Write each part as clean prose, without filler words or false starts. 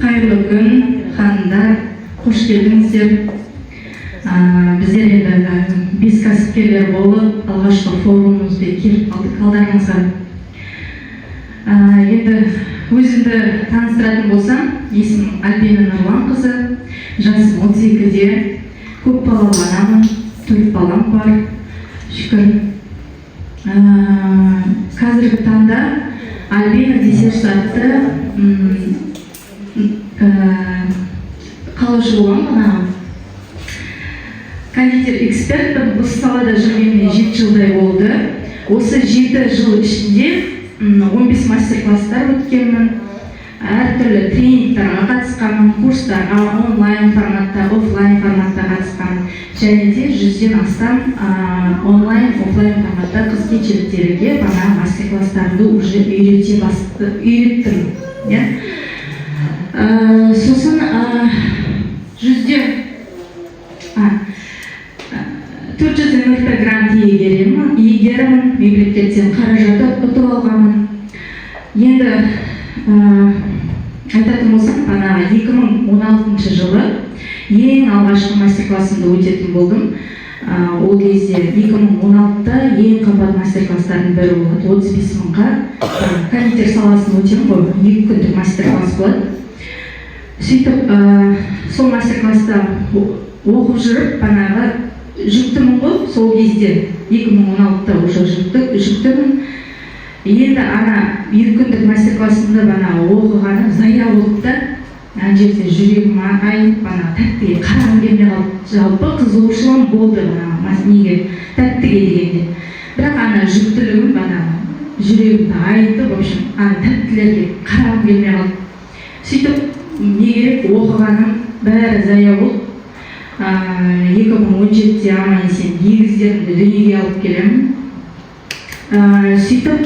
Қайырлы күн, ханымдар, қош келдіңіздер. Біздер енді 5 кәсіпкерлер болып, алғашқы форумымызды келіп қалдарыңызға. Енді өзімді таныстыратын болсам, есімім Альбина Нұрланқызы, жасым 32-де, көп балалы анамын, 4 балам бар, шүкір. Қазіргі таңда Альбина Десерш атты қалаушы боламын. Кондитер экспертпін, осы салада жүргеніме 7 жылдай болды. Осы 7 жыл ішінде 15 мастер-класстар өткенмін, әртүрлі тренингтарға қатысқанмын, курстарға онлайн форматта, офлайн форматта қатысқанмын, және де 100-ден астам онлайн, офлайн форматта қыз-келіншектерге бана мастер-класстарды уже үйреттім. Сосын 400 мәрте грант иегерімін, мемлекеттен қаражат ұтып алғанмын. Енді айтатын болсам, 2016 жылы ең алғашқы мастер-классымды өтетін болдым. Ол кезде 2016-та ең қымбат мастер-класстардың бірі болады, 35 мыңға. Кондитер саласын өтемін ғой, 2 күндік мастер-класс болады. Сөйтіп, сол мастер-класста оқып жүріп, жүктімін ғой, сол кезде 2016-та уже жүктімін. Енді 2 күндік мастер-классымды оқығаным зая болып та, ана жерде жүрегім айнып, тәттіге қарағым келмей қалды. Жалпы қызығушылығым болды неге, тәттіге дегенде. Бірақ жүктілігім жүрегімді айнытып, тәттілерге қарағым келмей қалды. Сөйтіп, не керек, оқығаным бәрі зая болды. 2017-де аман-есен егіздерімді дүниеге алып келемін. Сөйтіп,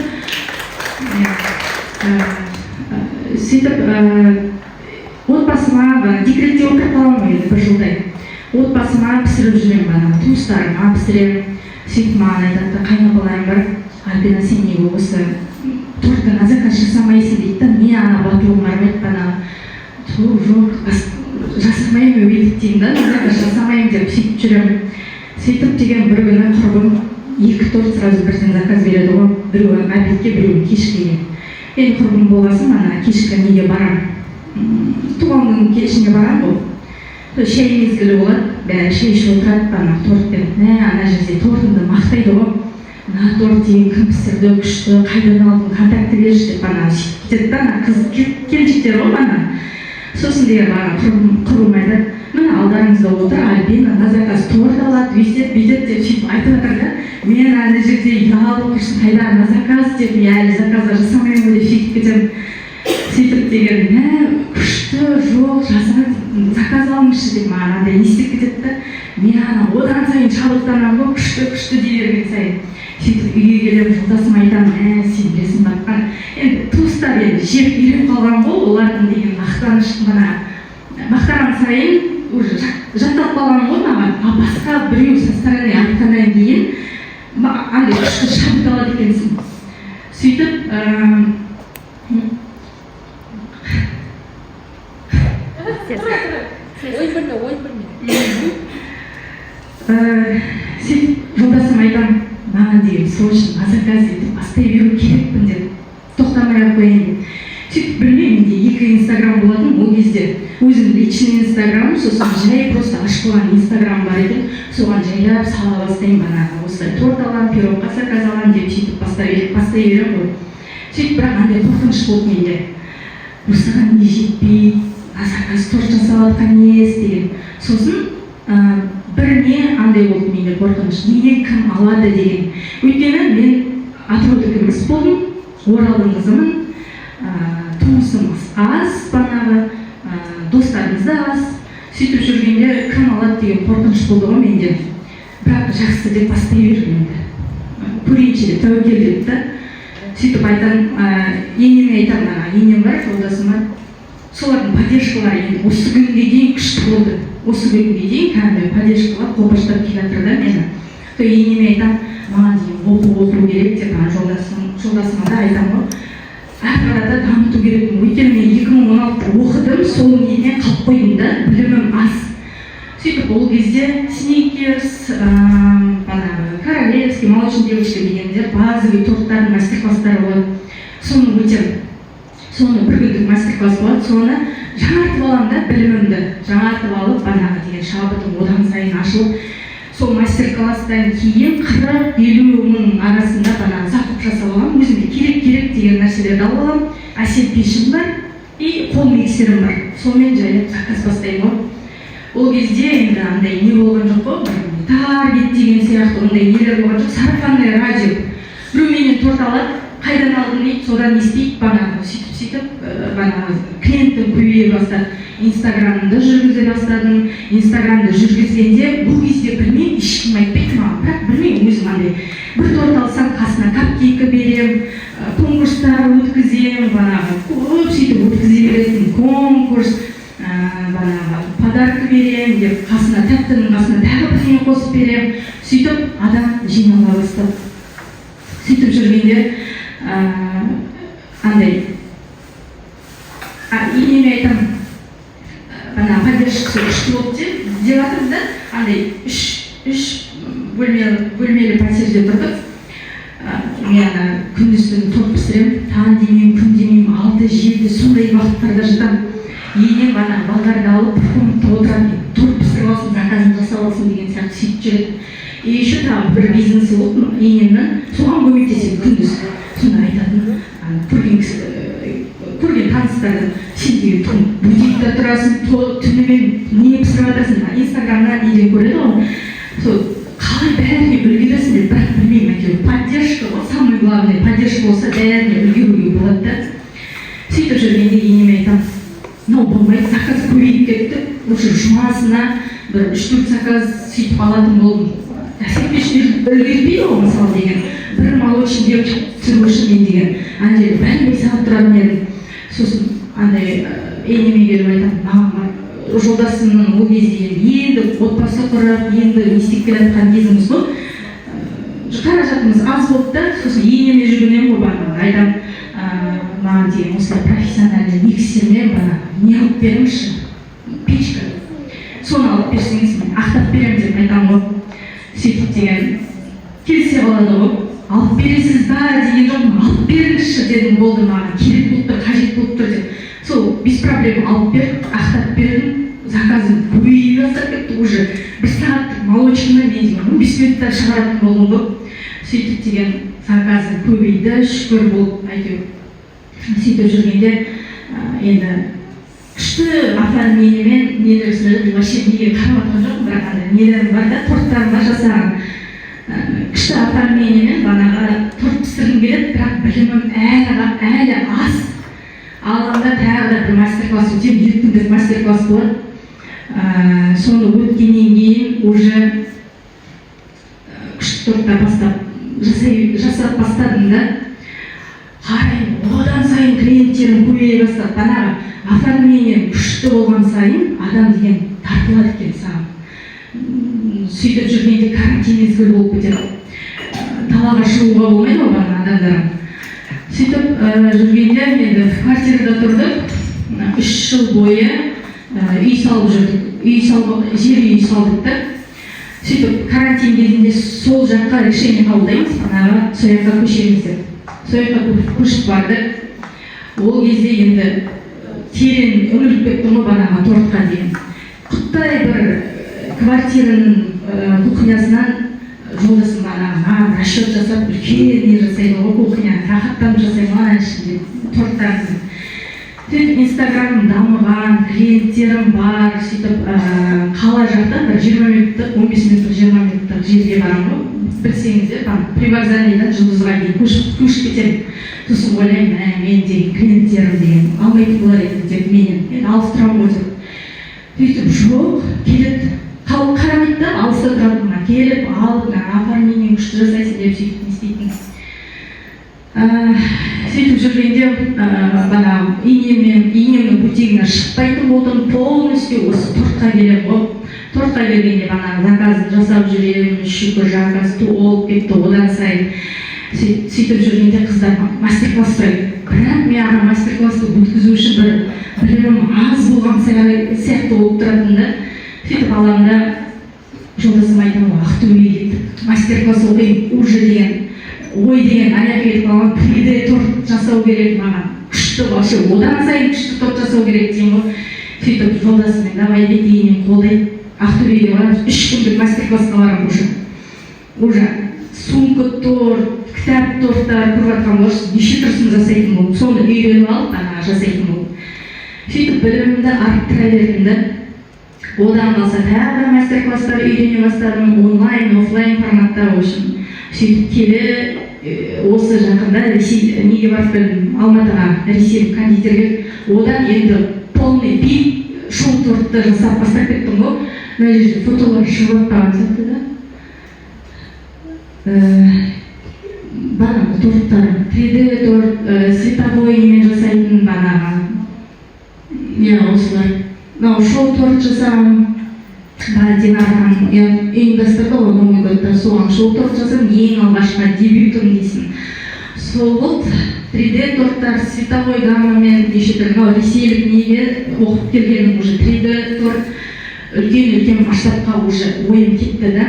отбасыма декретте отырып қаламын енді 1 жылдай. Отбасыма пісіріп жүремін, туыстарыма пісіремін. Сөйтіп маған айтады, қайнапаларым бар, Альбина, сен неге осы тортына заказ жасамайсың дейді. Мен батылым бармайды, жоқ, жасамаймын өйтіп деймін, заказ жасамаймын деп сөйтіп жүремін. Сөйтіп деген бір күні құрбым 2 торт сразу бірден заказ береді ғой, біреуі обедке, біреуі кешке. Енді құрбым болғасын, кешкі неге барам, туған күн кешіне барам ғой. Шай мезгілі болады, бәрі шай ішіп отырады, тортпен. Ана жерде тортымды мақтайды ғой. Торт деген кім пісірді, күшті, қайдан алдың, контакты берші деп сөйтеді, қыз келіншектер ғой. Сосын деген құрбым айтады, міне алдарыңызда отыр, Альбина на заказ торт алады, өйтеді деп сөйтіп айтып отыр да. Мен ана жерде ұялып тұрсын, қайда на заказ деп, әлі заказдар жасамаймын деп сөйтіп кетемін. Сөйтіп деген, күшті, жоқ, заказ алыңызшы деп маған не істеп кетеді да. Мен одан сайын шабыттанамын ғой, күшті дей берген сайын. Сөйтіп үйге келемін, жолдасыма айтамын, сен білесің батқан. Енді туыстар жеп үйреніп қалған ғой, олардың деген мақтаған сайын уже жаттап қалған ғой маған. Басқа біреу со стороны айтқаннан кейін күшті шабыт алады екенсің. Сөйтіп, жолдасым айтам, маған деген срочно заказ етіп бастай беру керекпін деп, тоқтамай-ақ қояйын деп. Сөйтіп білмеймін, 2 инстаграм болатын, ол кезде өзім личный инстаграм, сосын жай просто ашып қойған инстаграм бар екен, соған жайлап сала бастаймын, осылай торт алам, пирогқа заказ алам деп сөйтіп бастай берем ғой. Сөйтіп бірақ қорқыныш болды менде. Осыған не жетпей, заказ торт жасап атқан нес деген. Сосын біріне болды менде қорқыныш, неден кім алады деген. Өйткені мен Атыраудың емес болдым, Оралдың қызымын, туысымыз аз, достарымыз да аз. Сөйтіп жүргенде кім алады деген қорқыныш болды ғой менде. Бірақ жақсы деп бастай бердім енді. Көрейінші деп, тәуекел деп та. Сөйтіп енеме айтамын, енем бар, жолдасыма. Солардың поддержкалары енді осы күнге дейін күшті болды. Осы күнге дейін кәдімгі поддержкалар қолпаштап келе жатыр да мені. Енеме айтамын, маған дейін оқу керек деп жолдасыма да айтамын ғой. ары қарата дамыту керекпін. Өйткені мен 2016 оқыдым, сол неден қалып қойдым да, білімім аз. Сөйтіп ол кезде сникерс, королевский, молочный девочка дегендер базовый торттардың мастер-класстары болады. Соны өтем. Соны бір күндік мастер-класс болады. Соны жаңартып аламын да, білімімді жаңартып алып, банағы деген шабытым одан сайын ашылып, сол мастер-класстан кейін 40-50 мың арасында банағы закуп жасап аламын. Өзімде керек деген нәрселерді алып аламын. Әсет пешім бар и қол миксерім бар. Сонымен жайлап заказ бастаймын ғой. Ол кезде енді андай не болған жоқ қой, таргет деген сияқты ондай нелер болған жоқ. Сарафанный радио. Біреу менен торт алады, қайдан алдың дейді, содан естейді, банағы сөйтіп банағы клиенттің көбейе бастады. Инстаграмды жүргізе бастадым. Инстаграмды жүргізгенде бұл кезде білмеймін, ешкім айтпайды маған, бірақ білмеймін өзім андай. Бір торт алсам қасына капкейкі берем, конкурстар өткізем, банағы көп сөйтіп өткізе беретін конкурс, банағы подарка берем деп қасына тәттінің қасына тағы бірдеңе қосып берем. Сөйтіп адам жинала бастады. Сөйтіп жүргенде андай енеме айтамын, поддержкасы күшті болды деп жатырмыз да, андай үш бөлмелі пәтерде тұрдық. Мен күндіз-түні торт пісіремін, таң демеймін, күн демеймін, 6-7 сондай уақыттарда жатамын. Енем балдарды алып комнатта отырады, торт пісіріп алсын, заказын жасап алсын деген сияқты сөйтіп жүреді. И еще тағы бір бизнесі болды енемнің, соған көмектесемін күндіз. Сонда айтатын, көрген таныстарды, сен деген будильникте тұрасың, түнімен не пісіріп жатырсың, инстаграмнан неден көреді ғой. Сол қалай бәріне үлгересің деп, бірақ білмеймін әйтеуір. Поддержка ғой, самый главный поддержка болса бәріне үлгеруге болады да. Сөйтіп жүргенде енеме айтамын, мынау болмайды, заказ көбейіп кетті, уже жұмасына бір 3-4 заказ сөйтіп алатын болдым. Әсепешін үлгерпейді ғой, мысалы деген, бір молочный девочка түсіруші мен деген, ана жерде бәрін сағат тұратын едім. Сосын андай енеме келіп айтамын, жолдасымның ол кезде енді отбасы құрып, енді істеп келе жатқан кезіміз ғой, қаражатымыз аз болды да, сосын енеме жүргеннен ғой банағы айтамын, маған деген осылай профессиональный миксермен не алып беріңізші, печка, соны алып берсеңіз мен ақтап беремін деп айтамын ғой. Сөйтіп деген келсе қалады ғой, алып бересіз ба деген жоқ, алып беріңізші дедім, болды маған керек болып тұр, қажет болып тұр деп. Сол без проблем алып беріп, ақтап бердім, заказым көбейіп бастап кетті, уже бір сағат молочный мен 15 минутта шығаратын болдым ғой. Сөйтіп деген заказым көбейді, шүкір болып әйтеуір. Сөйтіп жүргенде енді күшті оформлениемен нелер сөйледі, вообще неге қарап жатқан жоқпын, бірақ нелерім бар да, торттарым бар жасаған. Күшті оформлениемен банағы торт пісіргім келеді, бірақ білімім әлі аз. Алғанда тағы да бір мастер-класс өтем, 2 күндік мастер-класс болады. Соны өткеннен кейін уже күшті торттар жасап бастадым да. Қарайын, одан сайын клиенттерім көбейе бастады. Банағы оформлением күшті болған сайын адам деген тартылады екен саған. Сөйтіп жүргенде карантин мезгіл болып кетеді. Далаға шығуға болмайды ғой бана адамдарым. Сөйтіп жүргенде енді квартирада тұрдық, 3 жыл бойы үй салып жүрдік, жер үй салдық та. Сөйтіп карантин кезінде сол жаққа решение қабылдаймыз, банағы сол жаққа көшеміз деп. Сол жаққа көшіп бардық. Ол кезде енді терең үңіліп кеттім ғой банағы тортқа деген. Құттай бір квартираның кухнясынан жолдасым маған расчет жасап, үлкен не жасайды ғой кухня, рахаттанып жасаймын ана ішінде торттарды. Сөйтіп инстаграмым дамыған, клиенттерім бар, сөйтіп қала жақта бір 20 минуттық, 15 минуттық, 20 минуттық жерге барам ғой. Білсеңіздер, привокзальныйдан Жұлдызға дейін көшіп кетемін. Сосын ойлаймын, мен деген клиенттерім деген алмайтын болар еді деп менен алыс тұрамын ғой деп. Сөйтіп жоқ, келіп қарамайды да, алыста тұратынға келіп, алып, оформлениемен күшті жасайсың деп сөйтіп не істейтін. Сөйтіп жүргенде енемнің бутигіне шықпайтын болдым, полностью осы тортқа келем ғой. тортқа келгенде бағанағы заказын жасап жүремін, шүкір заказ толып кетті, одан сайын сөйтіп жүргенде қыздар мастер-класс сұрайды. Бірақ мен ана мастер-классты өткізу үшін білімім аз болған сияқты болып тұратын да. Сөйтіп аламда жолдасым айтамын, Ақтөбеге кеттік, мастер-класс оқиын, уже деген ой деген аяқ кетіп қалған, 3D торт жасау керек маған. Күшті вообще, одан сайын күшті торт жасау керек деймін ғой. Сөйтіп жолдасымен давай бетейінен қолдайды. Ақтөбеге барамыз, 3 күндік мастер-классқа барамын уже. Сумка торт, кітап торттар көріп жатқан боларсыз, неше түрсін жасайтын болып, соны үйреніп алып, жасайтын болып. Сөйтіп білімімді арттыра бердім да. Одан қалса тағы мастер-класстар үйрене бастадым, онлайн, офлайн форматта үшін. Сөйтіп келі осы жақында неге барып келдім, Алматыға ресейлік кондитерге. Одан енді полный бит шоу тортты жасап бастап кеттім ғой. Мына жерде фотолар шығып қалған сияқты да. Бағанағы торттар, 3D торт, световоймен жасайтын бағанағы. Осылар. Шоу торт жасағым. Динархан ұйымдастырды ғой, Новый годта соған шоу торт жасадым, ең алғашқы дебютым дейсің. Сол болды, 3D торттар, световой гаммамен неше түрлі, ресейлік неге оқып келгенім уже 3D торт, үлкен масштабқа уже ойым кетті да.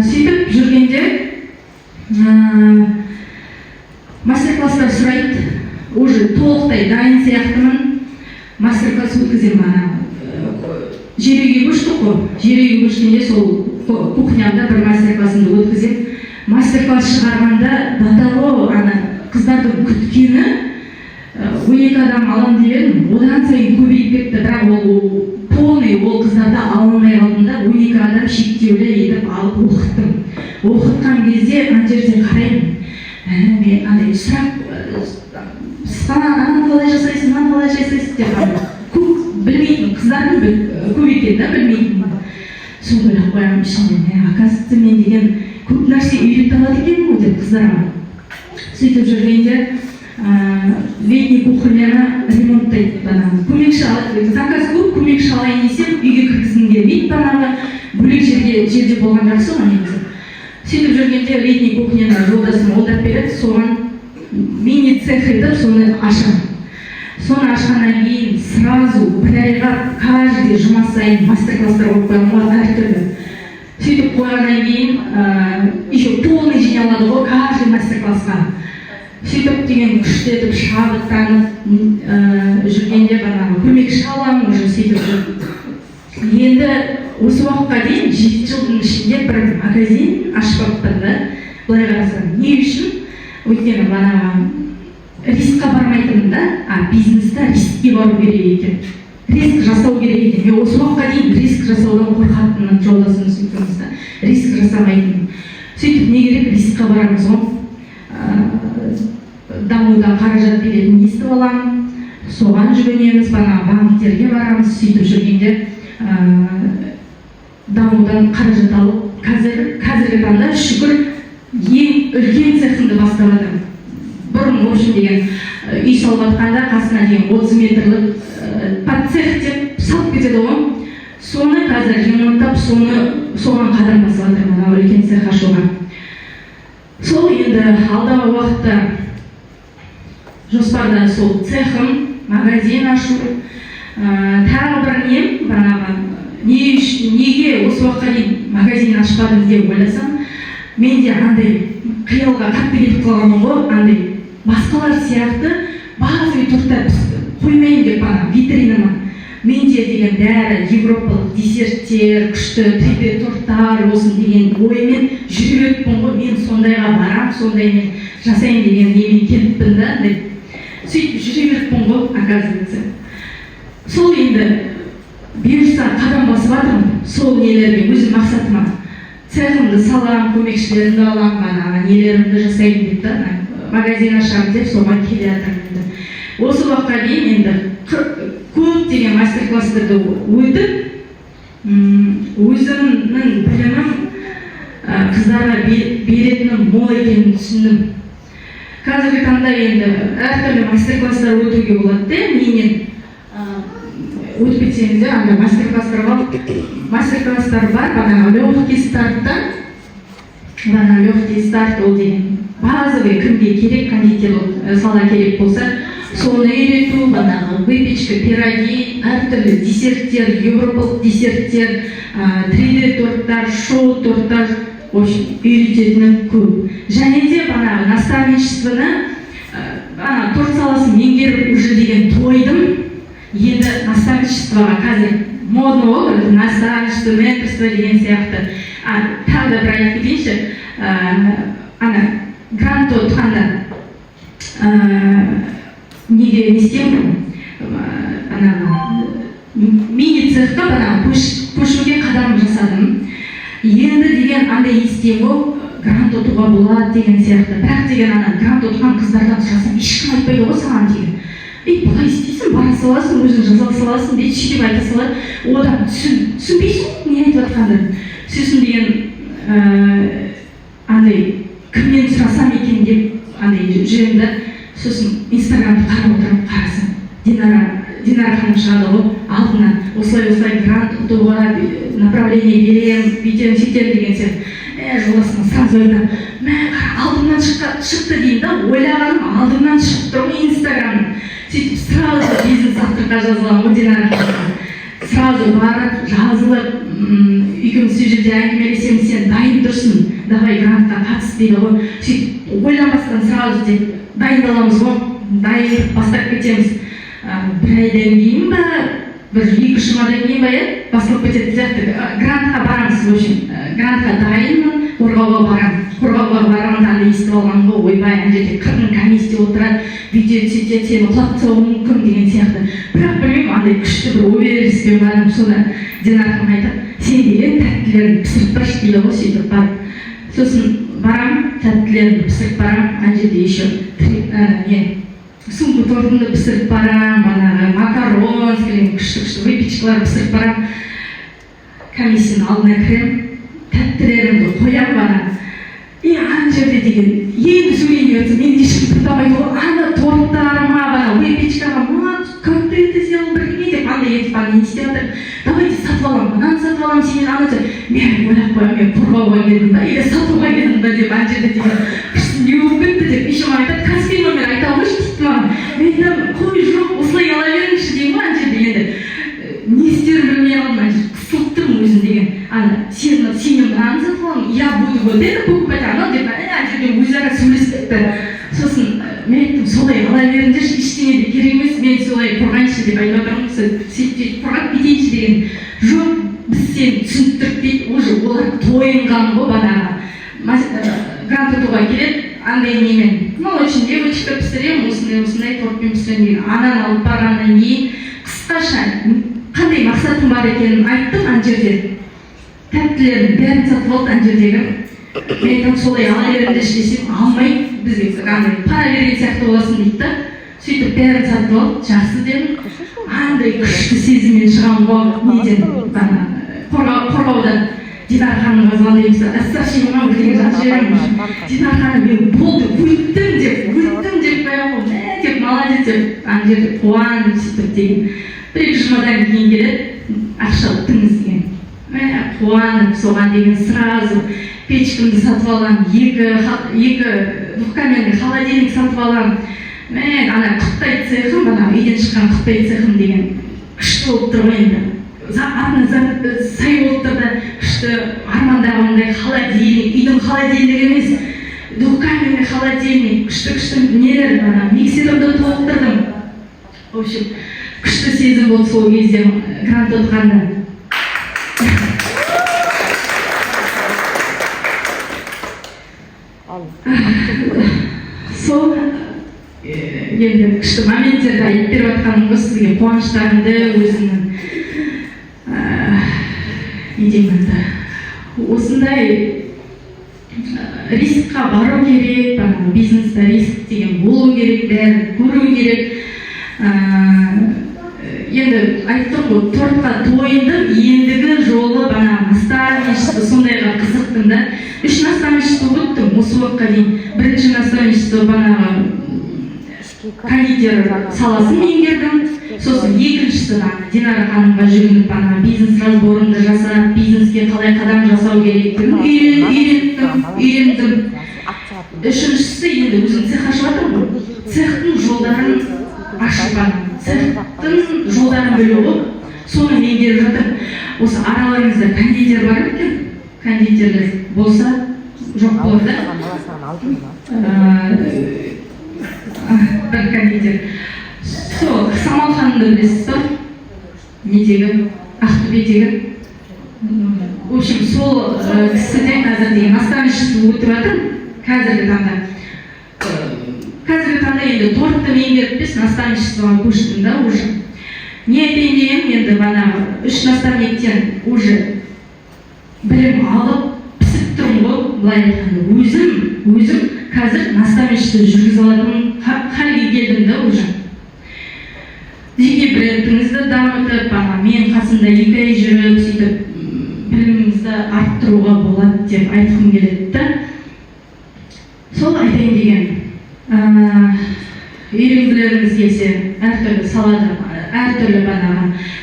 Сөйтіп жүргенде мастер-класстар сұрайды, уже толықтай дайын сияқтымын, мастер-класс өткіземін ана. Жер үйге көштік қой, жер үйге көшкенде сол кухнямда бір мастер-классымды өткізем. Мастер-класс шығарғанда батаго қыздарды күткені 12 адам алам дегенім, одан сайын көбейіп кетті, бірақ ол полный ол қыздарды алынмай қалдым да, 12 адам шектеулі етіп алып оқыттым. Оқытқан кезде ана жерден қараймын, мен андай сұрақ, ана қалай жасайсың, ана қалай жасайсың деп білмейтін, қыздардың көп екен да, білмейтін. Сол ойлап қоямын ішімнен, оказывается мен деген көп нәрсе үйретіп алады екен ғой деп қыздарға. Сөйтіп жүргенде летний кухняны ремонттайды бағанағы. Көмекші алады, заказ көп, көмекші алайын десем, үйге кіргізгім келмейді бағанағы. Бөлек жерде болған жақсы ғой негізі. Сөйтіп жүргенде летний кухняны жолдасым олдап береді, соған мини цех етіп, соны ашамын. Соны ашқаннан кейін сразу бір айға каждый жұма сайын мастер-класстар болып қоямын әртүрлі. Сөйтіп қойғаннан кейін еще полный жиналады ғой каждый мастер-классқа. Сөйтіп деген күштетіп шабыттанып жүргенде бағанағы көмекші аламын уже сөйтіп жүр. Енді осы уақытқа дейін 7 жылдың ішінде бір магазин ашып да, былай қарасам, не үшін? Өйткені бағанағы рискқа бармайтын да, бизнесте рискке бару керек екен. Риск жасау керек екен. Мен осы уақытқа дейін риск жасаудан қорқатынмын, жолдасым сөйтеміз да, риск жасамайтын. Сөйтіп не керек, рискқа барамыз ғой. Дамудан қаражат беретін естіп аламын, соған жүгінеміз, банктерге барамыз, сөйтіп жүргенде дамудан қаражат алып, қазіргі таңда шүкір ең үлкен цехымды бастап жатырмын. Бұрын общем деген үй салып жатқанда қасына деген 30 метрлік подцех деп салып кетеді ғой. Соны қазір ремонттап, соған қадам басып жатырмын, үлкен цех ашуға. Сол енді алдағы уақытта жоспарда сол цехым, магазин ашу, тағы бір нем, бағанағы неге осы уақытқа дейін магазин ашпадым деп ойласам, менде андай қиялға қатты кетіп қалғаным ғой, андай басқалар сияқты базовый торттар қоймайын деп витринама. Менде деген бәрі европалық десерттер, күшті 3D торттар болсын деген оймен жүрекпін ғой, мен сондайға барам, сондаймен жасайын деген немен келіппін да, сөйтіп жүре беріппін ғой, оказывается. Сол енді бұйырса қадам басып жатырмын, сол нелерге өзім мақсатыма. Цехымды салам, көмекшілерімді алам, нелерімді жасайын деп та, магазин ашам деп соған келе жатырмын. Осы уақытқа дейін енді көптеген мастер-класстарды өтіп, өзімнің білімім қыздарға беретінім мол екенін түсіндім. Қазіргі таңда енді әртүрлі мастер-класстар өтуге болады, менен өтіп кетсеңіздер, анда мастер-класстар бар, легкий старт ол деген базовый кімге керек, кондитер сала керек болса, соны үйрету, выпечка, пироги, әртүрлі десерттер, европалық десерттер, 3D торттар, шоу торттар, үйрететіні көп. Және де наставничествоны, торт саласын меңгеріп уже деген тойдым. Енді наставничествоға қазір модно ғой, наставничество, менторство деген сияқты. Тағы да бір айтып кетейінші, грантты ұтқанда неге не істеймін? Мини-цехқа көшуге қадам жасадым. Енді деген андай естеймін ғой, грант ұтуға болады деген сияқты. Бірақ деген грант ұтқан қыздардан сұрасам, ешкім айтпайды ғой саған деген. Бұлай істейсің, бара саласың, өзің жаза саласың дейді, шекеп айта салады. Одан түсінбейсің, не айтып жатқанын. Сөзін деген андай кімнен сұрасам екен деп андай жүремді. Сосын инстаграмды қарап отырып қарасам, Динара ханым шығады ғой, алдынан осылай грант ұтуға направление берем, бүйтем, сөйтем деген сияқты. Жолдасым сразу айтам, алдымнан шықты деймін да, ойлағаным алдымнан шығып тұр ғой инстаграмның. Сөйтіп сразу бизнес авторға жазылам ғой Динара ханым. Сразу барып, жазылып, екеуміз сол жерде әңгімелесеміз, сен дайын тұрсың, давай грантқа қатыс дейді ғой. Сөйтіп ойланбастан сразу деп дайындаламыз ғой, дайын бастап кетеміз. Бір айдан кейін ба, бір 2-3 жұмадан кейін ба, бастап кететін сияқты. Грантқа барамыз, в общем, грантқа дайынмын, қорғауға барамын, естіп алған ғой, ойбай, ана жерде 40 комиссия отырады, бүйтеді, сөйтеді, сені құлап тастауы мүмкін деген сияқты. Бірақ білмеймін, андай күшті бір уверенностьпен барым, соны Динара ханым айтады, сен деген тәттілерді пісіріп тұршы дейді ғой, сөйтіп барып. Сосын барам, тәттілерді пісіріп барам, ана жерде еще сумку тортымды пісіріп барам, макарон, күшті выпечкалар пісіріп барам. Комиссияның алдына кірем, тәттілерімді қоям барам. Ана жерде деген, енді сөйлейін өтсін, мен ешкім тыңдамайды ғой, ана торттарыма, выпечкаға, как ты это сделал, бірдеңе деп, андай етіп, не істеп жатыр. Давайте сатып алам, мынаны сатып алам, сенен ана деп, мен ойлап қоям, мен қорғауға келдім да, или сатуға келдім да деп, ана жерде деген, не болып кетті деп, еще маған айтады, каспий номер айта алмайшы дейді маған. Мен айтамын, қой жоқ, осылай ала беріңізші деймін ғой ана жерде енді. Не істерін білмей қалдым, қысылып тұрмын өзім деген. Сен мынаны сатып аламын, я буду вот это покупать, анау деп, ана жерде өзара сөйлесіпті. Сосын мен айттым, солай ала беріңдерші, ештеңе де керек емес, мен солай қорғайыншы деп айтып отырмын, сөйтіп қорғап кетейінші деген. Жоқ, біз сені түсінттіріп дейді, уже олар тойынған ғой банаға. Грант ұтуға келеді, андай немен. Очень девочка пісірем, осындай тортпен пісірем деген. Ананы алып барғаннан кейін қысқаша қандай мақсатым бар екенін айттым ана жерде. Тәттілердің бәрін сатып алды ана жердегі. Мен айтам, солай ала беріңдерші десем, алмайды, бізге андай пара берген сияқты боласың дейді да. Сөйтіп бәрін сатып алды, жақсы дедім. Андай күшті сезіммен шығамын ғой, неден, қорғаудан. Динара ханымға звондаймыз, әссашима бірдеңе жазып жіберемін. Динара ханым, мен болды, өттім деп қоямын ғой, деп молодец деп, ана жерде қуанып сөйтіп деген. 1-2 жұмадан кейін келеді, ақша ұттыңыз деген. Қуанып соған деген сразу печкамды сатып аламын, 2 двухкамерный холодильник сатып аламын. Ана құттай цехым, үйден шыққан құттай цехым деген күшті болып тұр ғой енді. Атына сай болып тұр да, күшті армандағымдай холодильник, үйдің холодильник емес, двухкамерный холодильник, күшті нелер, миксерімді толықтырдым. В общем, күшті сезім болды сол кезде грант ұтқанда. Сол енді күшті моменттерді айтып беріп жатқаным ғой сізге, қуаныштарымды, өзімнің не деймін, осындай рискқа бару керек, бизнеста риск деген болу керек, бәрін көру керек. Енді айттым ғой, тортқа тойындым, ендігі жолы наставничество, сондайға қызықтым да. 3 наставничество өттім осы уақытқа дейін. Бірінші наставничество кондитер саласын меңгердім. Сосын екіншісі Динара ханымға жүгініп бизнес разборымды жасап, бизнеске қалай қадам жасау керектігін үйрендім. Үшіншісі енді өзім цех ашып жатырмын. Цехтың жолдарын ашып, цехтың жолдарын білу, соны меңгеріп жатыр. Осы араларыңызда кондитер бар екен? Кондитерлер болса, жоқ болды. Бір кондитер. Сол, Самалханды білесіз ба? Недегі? Ақтөбедегі. В общем, сол кісіден қазір деген наставничество өтіп жатыр. Қазіргі таңда енді тортты меңгеріп бес наставничествоға көштім да уже. Не айтайын деген, енді бана 3 наставниктен уже білім алып, пісіп тұрмын ғой, былай айтқанда. Өзім қазір наставничество жүргізе алатын халге келдім да уже. Жеке брендіңізді дамытып, мен қасында 2 ай жүріп, сөйтіп біліміңізді арттыруға болады деп айтқым келеді да. Сол айтайын деген. Үйренгілеріңіз келсе, әртүрлі салада, әртүрлі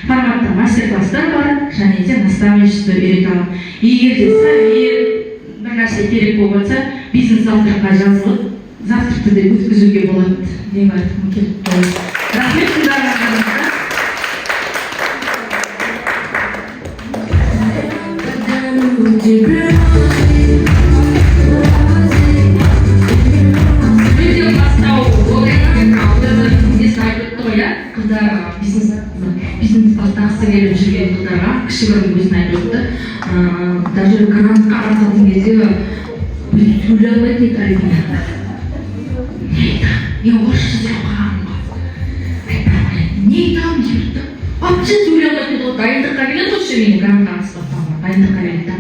форматта мастер-класстар бар, және де наставничество үйретемін. Егер де совет бір нәрсе керек болып жатса, бизнес завтракқа жазылып, завтракты да өткізуге болады деп айтқым келіп тұр. Рахмет тыңдармандарыңызға. Бизнес бастағысы келіп жүрген қыздарға кішігірім өзін айтып өтті. Даже грантқа арзатын кезде сөйлей алмайды айтарым. Не айтам? Мен орысша сөйлеп қалғаным ғой. Не айтам дейді. Вообще сөйлей алмайды ғой. Дайындыққа келеді ғой менің грантқа арзаттан. Дайындыққа келеді.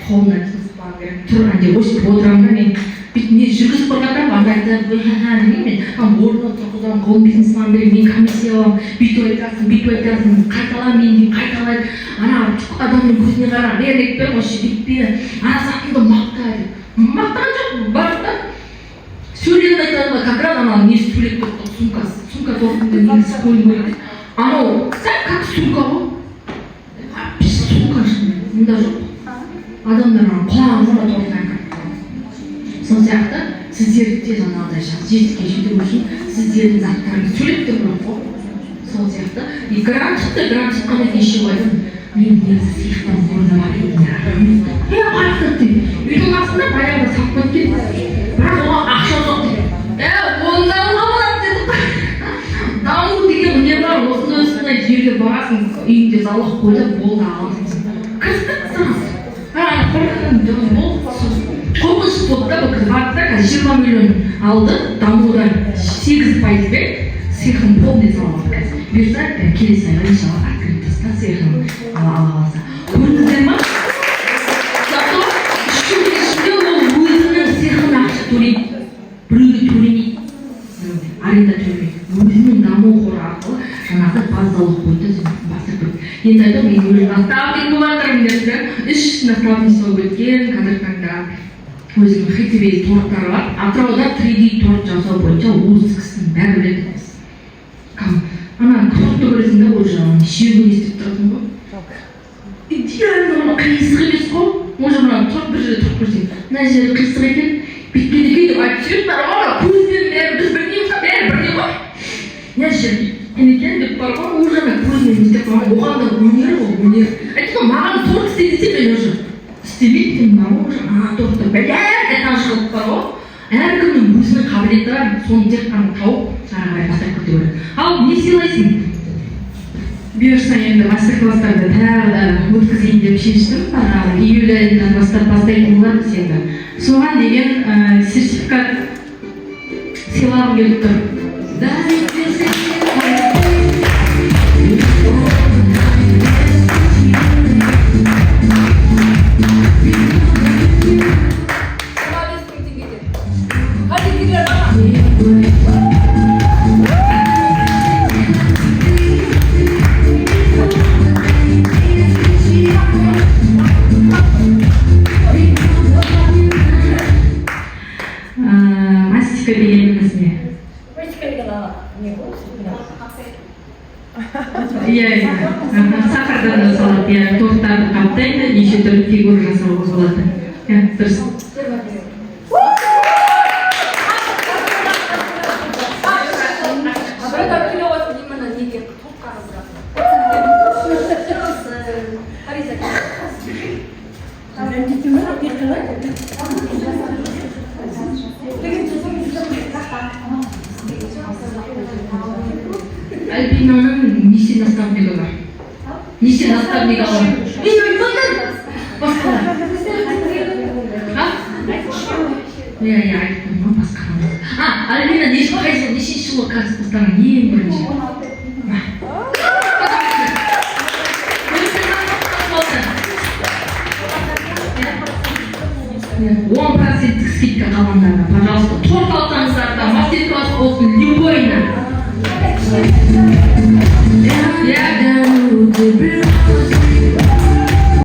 Қолына тұспан керек. Тұрған деп өстіп отырамын да мен. Не жүргізіп қойғанда маңдайды мен орнына тұрғызамын, ғылым бизнесман беремін, мен комиссия аламын, бүйтіп айтасың, қайталам мен деймін, қайталайды. Ана адамның көзіне қара, мен екпе, осы бітпе, ана сатымды мақтайды. Мақтаған жоқ, бар да. Сөйлеуді айтады ма, как раз анау несі сөйлеп тұрды, сумка тоқтында негізі қойын қойды. Анау, сән как сумка ғой? Пиш сумка шын, мұнда жоқ. Адамдар құлағын ғана тоқтан. Сол сияқты сіздерде жаңағыдай жетістікке жету үшін сіздердің заттарыңыз сөйлеп тұрмын ғой. Сол сияқты грант шыққаннан кейін ше қойдым. Мен негізі сыйықтан орнына барайын. Қайықты дейді. Үйдің астында баяғыда сатып кеткен. Бірақ оған ақша жоқ дейді. Онда болады деді. Даму деген не бар? Осындай жерге барасың, үйіңде залог қойды, болды аласың. Кірістік сырас. Қоқыс топта бұл квартта 20 миллион алды, дамуда 8%бен цехын полный салмақ қазір. Берса, келесі айға иншалла открыть таста цехын ала алса. Көрдіңіздер ма? Зато 3 жылдың ішінде ол өзінің цехын ақша төлейді. Біреуге төлемейді. Аренда төлемейді. Өзінің даму қоры арқылы жаңағы базалық бойынша бастырып көрді. Енді айтып, мен өзім наставник болатырмын деді. 3 наставничество өткен қазіргі таңда өзінің хитовей торттары бар. Атырауда 3D торт жасау бойынша осы кісінің бәрі біледі емес. Ана тортты көресің де уже шегін естіп тұратын ғой. Идеально қиысық емес қой. Може мына торт бір жерде тұрып көрсең. Мына жері қиысық екен. Бүйтпеді екен деп айтып жүреді. Ана көзбен бәрі біз білмейміз, бәрі бірдей ғой. Мына жері бүйткен екен деп бар ғой. Уже көзбен істеп қойған. Оған да өнер ол өнер. Айтты маған торт істе десе мен уже істемейді ма уже тортты бәлән шығып бар ғой. Әркімнің өзінің қабілеті бар, соны тек қана тауып ары қарай бастап кете береді. Ал не сыйлайсың? Бұйырса енді мастер-класстарды тағы да өткізейін деп шештім. Июль айынан бастап бастайтын боламыз енді. Соған деген сертификат сыйлағым келіп тұр. Мастика дегеніміз не? Сахардан жасалады, торттарды қаптайды, неше түрлі фигура жасауға болады. Дұрыс. Альбинаның неше наставнигі бар? Неше наставнигі бар? Мен айтпадым! Басқалар. Айттым, басқалар. Альбина нешінші жылы курстан ең бірінші? 10% скидка қалғандарына, пожалуйста, торт алсаңыздар да, мастер-класс болсын, любойна.